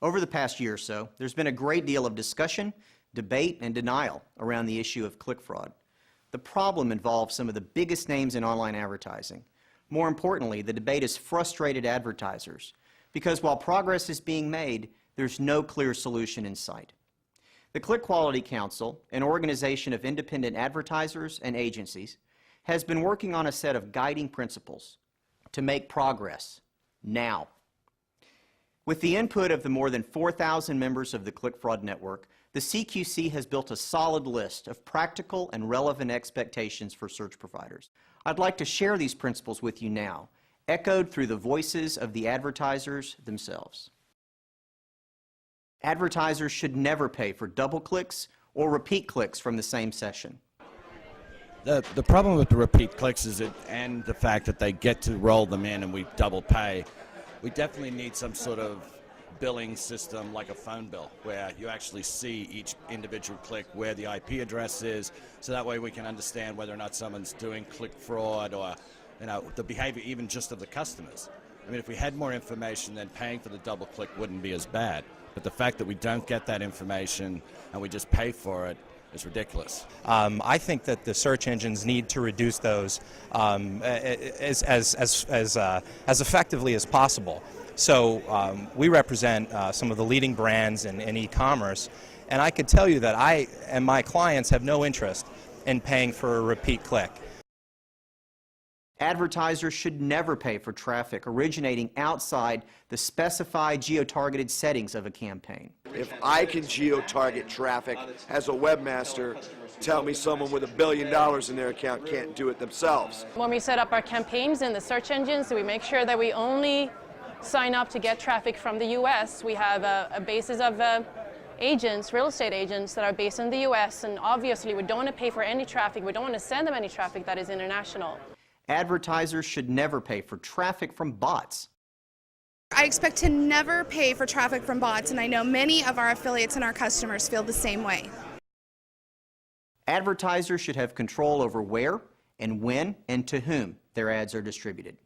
Over the past year or so, there's been a great deal of discussion, debate, and denial around the issue of click fraud. The problem involves some of the biggest names in online advertising. More importantly, the debate has frustrated advertisers because while progress is being made, there's no clear solution in sight. The Click Quality Council, an organization of independent advertisers and agencies, has been working on a set of guiding principles to make progress now. With the input of the more than 4,000 members of the Click Fraud Network, the CQC has built a solid list of practical and relevant expectations for search providers. I'd like to share these principles with you now, echoed through the voices of the advertisers themselves. Advertisers should never pay for double clicks or repeat clicks from the same session. The problem with the repeat clicks is and the fact that they get to roll them in and we double pay. We definitely need some sort of billing system like a phone bill where you actually see each individual click, where the IP address is, so that way we can understand whether or not someone's doing click fraud or the behavior even just of the customers. I mean, if we had more information, then paying for the double click wouldn't be as bad. But the fact that we don't get that information and we just pay for it is ridiculous. I think that the search engines need to reduce those as effectively as possible. So we represent some of the leading brands in e-commerce, and I could tell you that I and my clients have no interest in paying for a repeat click. Advertisers should never pay for traffic originating outside the specified geo-targeted settings of a campaign. If I can geo-target traffic as a webmaster, tell me someone with $1 billion in their account can't do it themselves. When we set up our campaigns in the search engines, we make sure that we only sign up to get traffic from the US. We have a basis of agents, real estate agents that are based in the US, and obviously we don't want to pay for any traffic. We don't want to send them any traffic that is international. Advertisers should never pay for traffic from bots. I expect to never pay for traffic from bots, and I know many of our affiliates and our customers feel the same way. Advertisers should have control over where and when and to whom their ads are distributed.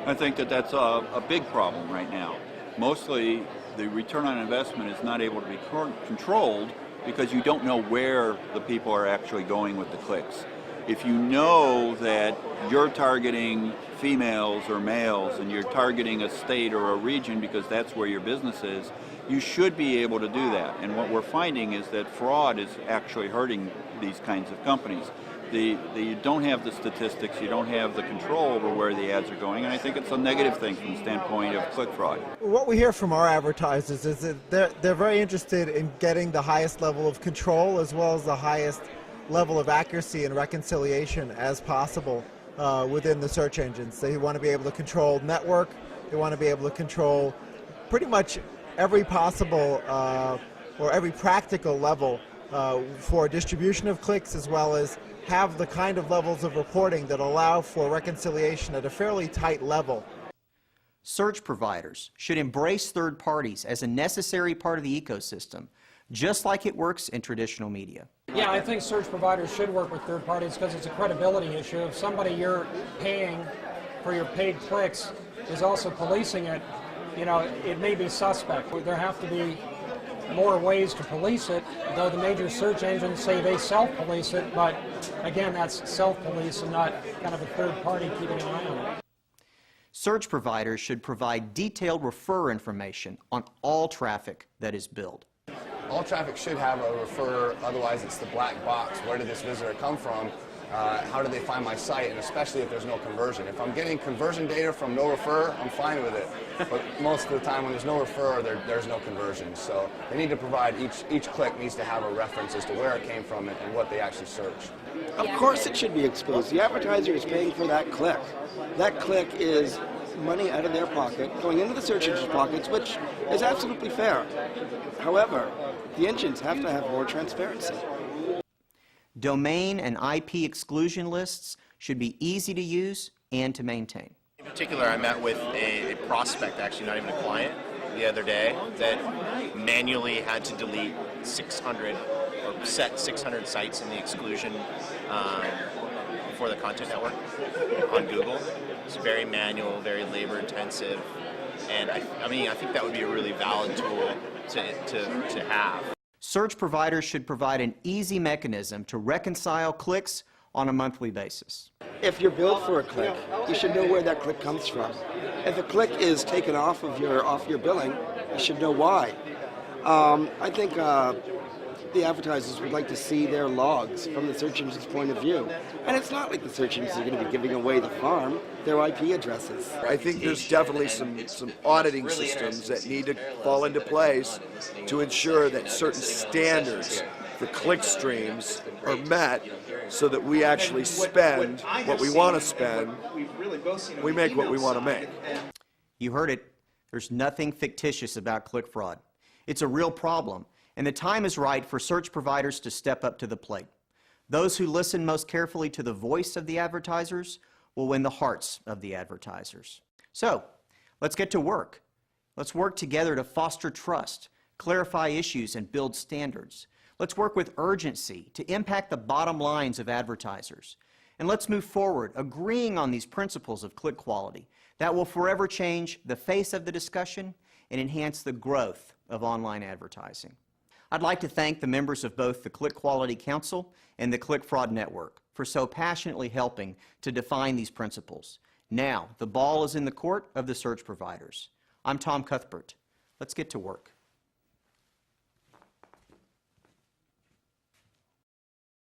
I think that that's a big problem right now. Mostly the return on investment is not able to be controlled because you don't know where the people are actually going with the clicks. If you know that you're targeting females or males and you're targeting a state or a region because that's where your business is, you should be able to do that. And what we're finding is that fraud is actually hurting these kinds of companies. You don't have the statistics, you don't have the control over where the ads are going, and I think it's a negative thing from the standpoint of click fraud. What we hear from our advertisers is that they're very interested in getting the highest level of control as well as the highest level of accuracy and reconciliation as possible within the search engines. They want to be able to control network, they want to be able to control pretty much every possible or every practical level for distribution of clicks, as well as have the kind of levels of reporting that allow for reconciliation at a fairly tight level. Search providers should embrace third parties as a necessary part of the ecosystem, just like it works in traditional media. Yeah, I think search providers should work with third parties because it's a credibility issue. If somebody you're paying for your paid clicks is also policing it, it may be suspect. There have to be more ways to police it, though the major search engines say they self-police it, but again, that's self-police and not kind of a third party keeping an eye on it. Search providers should provide detailed refer information on all traffic that is billed. All traffic should have a refer, otherwise it's the black box. Where did this visitor come from? How did they find my site? And especially if there's no conversion. If I'm getting conversion data from no refer, I'm fine with it. But most of the time when there's no refer, there's no conversion. So they need to provide, each click needs to have a reference as to where it came from and what they actually searched. Of course it should be exposed. The advertiser is paying for that click. That click is money out of their pocket going into the search engine's pockets, which is absolutely fair. However, the engines have to have more transparency. Domain and IP exclusion lists should be easy to use and to maintain. In particular, I met with a prospect, actually not even a client, the other day that manually had to delete 600 or set 600 sites in the exclusion for the content network on Google. It's very manual, very labor intensive, And I mean, I think that would be a really valid tool to have. Search providers should provide an easy mechanism to reconcile clicks on a monthly basis. If you're billed for a click, you should know where that click comes from. If a click is taken off your billing, you should know why. I think the advertisers would like to see their logs from the search engine's point of view. And it's not like the search engines are going to be giving away the farm, their IP addresses. I think there's definitely some auditing systems that need to fall into place to ensure that certain standards for click streams are met so that we actually spend what we want to spend, we make what we want to make. You heard it. There's nothing fictitious about click fraud. It's a real problem, and the time is right for search providers to step up to the plate. Those who listen most carefully to the voice of the advertisers will win the hearts of the advertisers. So, let's get to work. Let's work together to foster trust, clarify issues, and build standards. Let's work with urgency to impact the bottom lines of advertisers. And let's move forward, agreeing on these principles of click quality that will forever change the face of the discussion and enhance the growth of online advertising. I'd like to thank the members of both the Click Quality Council and the Click Fraud Network for so passionately helping to define these principles. Now, the ball is in the court of the search providers. I'm Tom Cuthbert. Let's get to work.